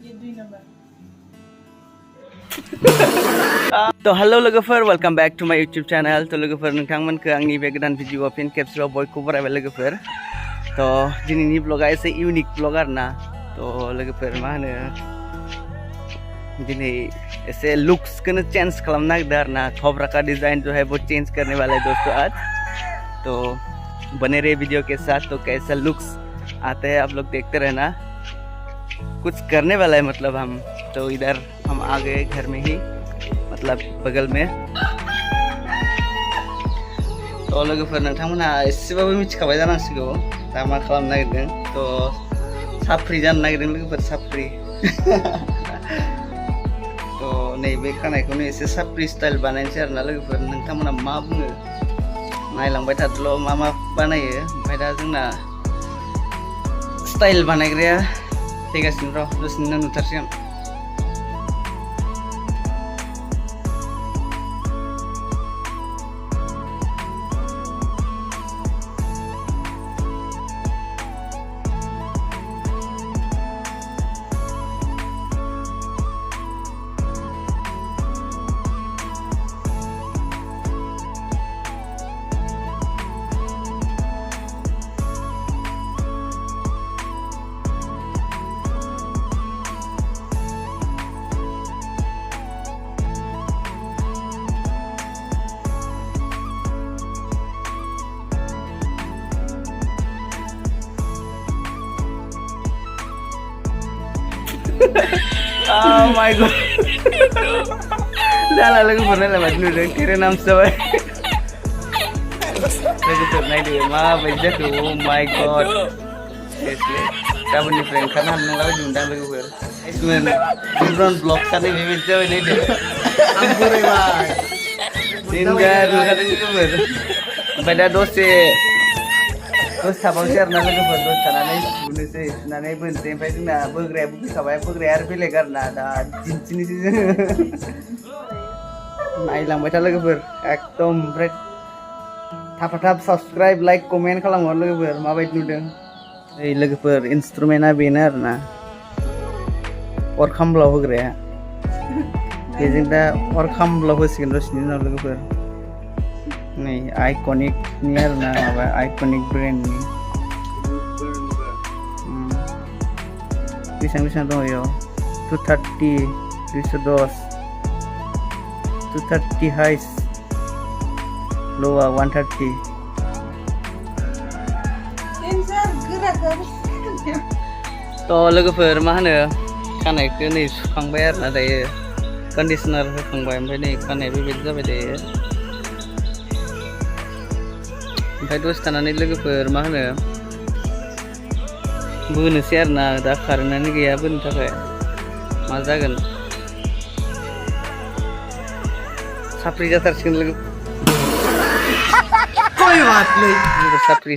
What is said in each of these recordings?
ये 2 नंबर तो हेलो लोगोफोर वेलकम बैक टू माय यूट्यूब चैनल तो लोगोफोर नोंथांमोनखौ आंनि बे गोदान भिडिअ फिन खेबसेबाव बयखौबो बरायबाय लोगोफोर तो दिनैनि ब्लगा एसे यूनिक ब्लग आरोना तो लोगोफोर मा होनो दिनै ऐसे लुक्सखौनो चेंज खालामनो नागिरदों आरोना खोबरा का डिज़ाइन जो है वो चेंज करने वाला है दोस्तों आज तो बने रहे वीडियो के साथ तो कैसा लुक्स आते हैं आप लोग देखते रहना कुछ करने वाला है मतलब हम तो इधर हम आ गए घर में ही मतलब बगल में तो लोगोफोर नोंथांमोना एसेबाबो मिथिखाबाय जानांसिगौ दा मा खालामनो नागिरदों तो साफ्रि जानो नागिरदों लोगोफोर साफ्रि तो नैबे खानायखौनो एसे साफ्रि स्टाइल बानायनोसै आरोना लोगोफोर नोंथांमोना मा बुङो नायलांबाय थादोल' मा मा बानायो ओमफ्राय दा जोंना स्टाइल बानायग्राया फैगासिनो र' दसेनो नुथारसिगोन Oh my god. Salah lagu pernah lewat dulu deh, kira nam sesuai. Lagu pernah dia, ma baca tuh, oh my god. Seriously, kamu nih friend, karena हम लोग ढूंढा lagu पर. इसमें jibon blog करने में भी जब ini deh. Ampun bang. Tinggal dulu kata itu ber. Pada Terus sabang share na लोगोफोर दस थानानै बुनोसै सुनानै बोनसै ओमफ्राय जोंना बोग्रायाबो फैखाबाय बोग्राया आरो बेलेग आरोना दा दिन्थिनोसै जोङो नायलांबाय था लोगोफोर एकदम ओमफ्राय थाब साबस्क्राइब लाइक कमेन्ट खालामहर लोगोफोर माबायदि नुदों ओइ लोगोफोर इन्सट्रुमेन्टआ बेनो आरोना अर खामब्लाव होग्राया बेजों दा अर खामब्लाव होसिगोन दसेनि उनाव लोगोफोर नै आइकनिक नि आरोना माबा आइकनिक ब्रेन्डनि बेसेबां दङ इयाव 230 210 230 हाइस ल'आ 130 तो लोगोफोर मा होनो खानायखौ नै सुखांबाय आरोना दायो कन्डिशनार होखांबाय ओमफ्राय नै खानाया बेबायदि जाबाय दायो ओमफ्राय दसे थानानै लोगोफोर मा होनो बोनोसै आरोना दा कारेन्टआनो गैया बोनो थाखाय मा जागोन साफ्रि जाथारसिगोन लोगो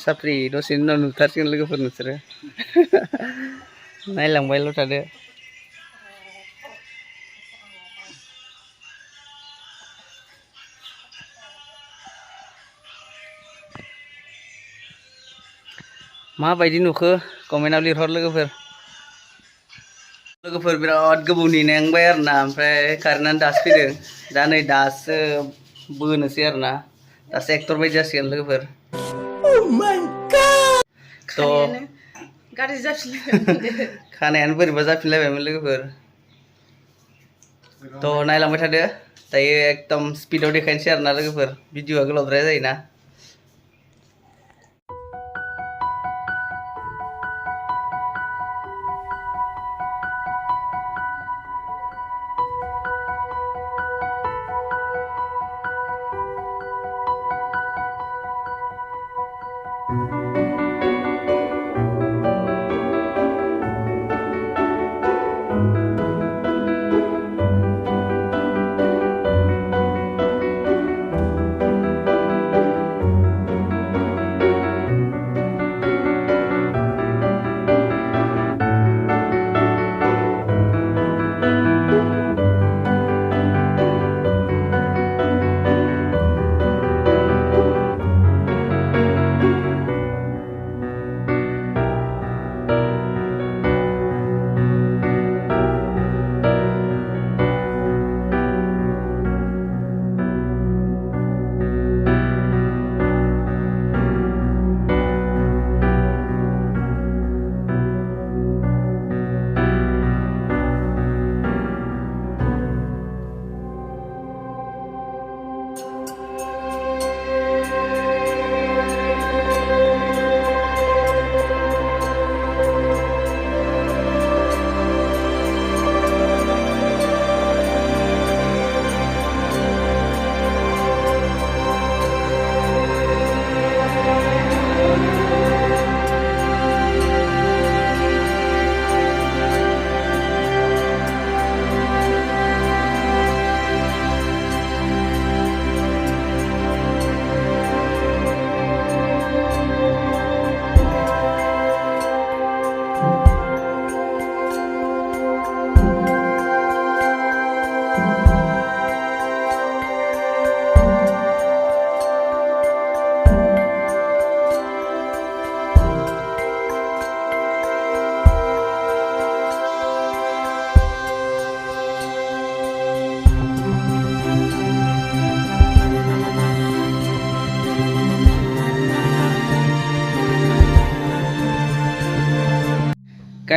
साफ्रि दसेनि उनाव नुथारसिगोन लोगोफोर नोंसोरो नायलांबायल' थादो माबायदि नुखो कमेन्टआव लिरहर लोगोफोर बिराद गोबाव नेनांबाय आरोना ओमफ्राय कारेन्टआनो दासो फैदों दा नै दासो बोनोसै आरोना दासो एक्टर बायदि जासिगोन लोगोफोर खानायानो बोरैबा जाफिनलायबायमोन लोगोफोर थ' नायलांबाय थादो दायो एकदम स्पिडआव देखायनोसै आरोना लोगोफोर भिडिअआ गोलावद्राय जायोना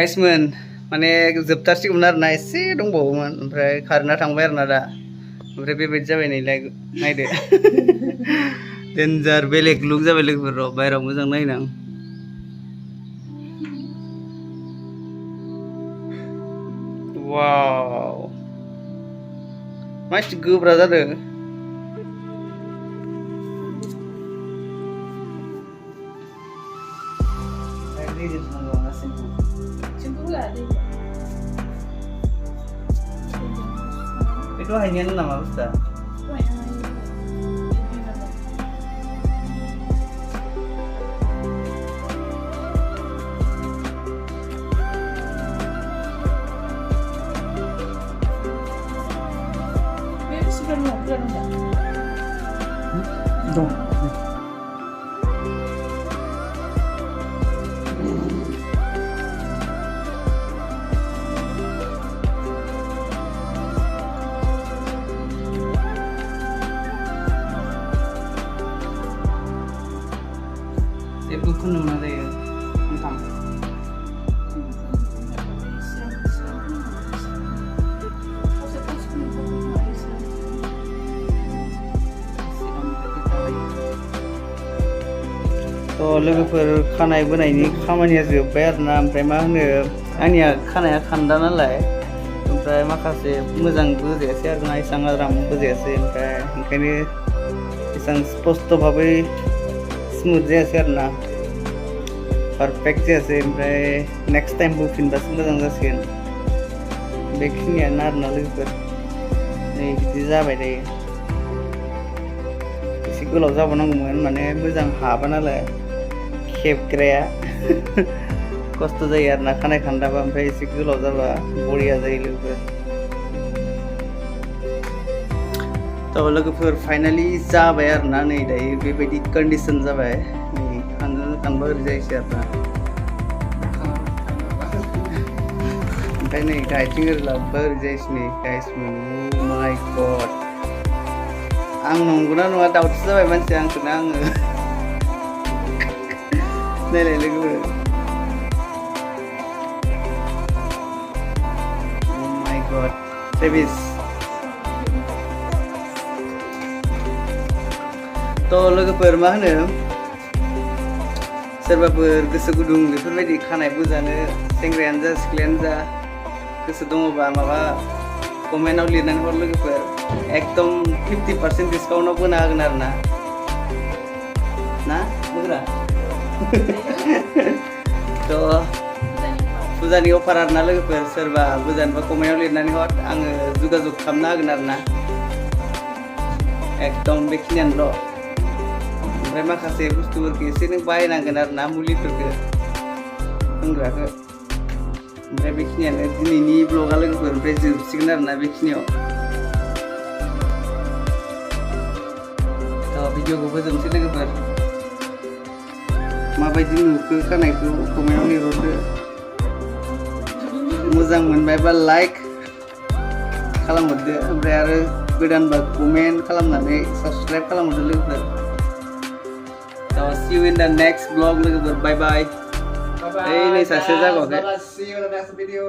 गाइसमोन माने जोबथारसिगौमोन आरोना एसे दंबावोमोन ओमफ्राय खारना थांबाय आरोना दा ओमफ्राय बेबायदि जाबाय नैलाय नायदो डेन्जार बेलेग लुक जाबाय लोगोफोर र' बायहेरायाव मोजां नायनां वाव मानसि गोब्रा जादों itu hanya nama Ustaz. Itu kan ada ya, entah. तो लोगोफोर खानाय बोनायनि खामानिया जोब्बाय आरोना ओमफ्राय मा होनो आंनिया खानाया खान्दा नालाय ओमफ्राय माखासे मोजां बोजायासै आरोना एसां आराम बोजायासै ओमफ्राय ओंखायनो एसां स्पष्ट भाबै स्मुथ जायासै आरोना पारफेक्ट जायासै ओमफ्राय नेक्स्ट टाइम बोफिनबासो मोजां जासिगोन बेखिनियानो आरोना लोगोफोर नै बिदि जाबाय दायो एसे गोलाव जाबावनांगौमोन माने मोजां हाबा नालाय खेबग्राया खस्थ' जायो आरोना खानाय खान्दाबा ओमफ्राय एसे गोलाव जाबा बरिया जायो लोगोफोर थ' लोगोफोर फाइनालि जाबाय आरोना नै दायो बेबायदि कन्डिसन जाबाय नै खानबा ओरै जायोसै आरोना ओमफ्राय नै गायथिं ओरै लाबोबा ओरै जायोसै नै गाइसमोन माय गड आं नंगौना नङा दाउटसो जाबाय मानसिया आंखौनो आङो नायलाय लोगोफोर माय गड ट्रेभिस थ' लोगोफोर मा होनो सोरबाफोर गोसो गुदुं बेफोरबायदि खानाय बोजानो सेंग्रायानो जा सिख्लायानो जा गोसो दङबा माबा कमेन्टआव लिरनानै हर लोगोफोर एकदम 50% डिसकाउन्टआव बोना होगोन आरोना ना बोग्रा थ' फुजानि अफार आरोना लोगोफोर सोरबा बोजानोबा कमेन्टआव लिरनानै हर आङो जगाजग खालामना होगोन आरोना एकदम बेखिनियानो र' ओमफ्राय माखासे बुस्थुफोरखौ एसे नों बायनांगोन आरोना मुलिफोरखौ होनग्राखौ ओमफ्राय बेखिनियानो दिनैनि ब्लगा लोगोफोर ओमफ्राय जोबसिगोन आरोना बेखिनियाव थ' भिडिअखौ फोजोबनोसै लोगोफोर माबायदि नुखो खानायखौ कमेन्टआव लिरहरदो मोजां मोनबायबा लाइक खालामहरदो ओमफ्राय आरो गोदानबा कमेन्ट खालामनानै साबस्क्राइब खालामहरदो लोगोफोर So see you in the next vlog. Bye bye. Hey, see you in the next video.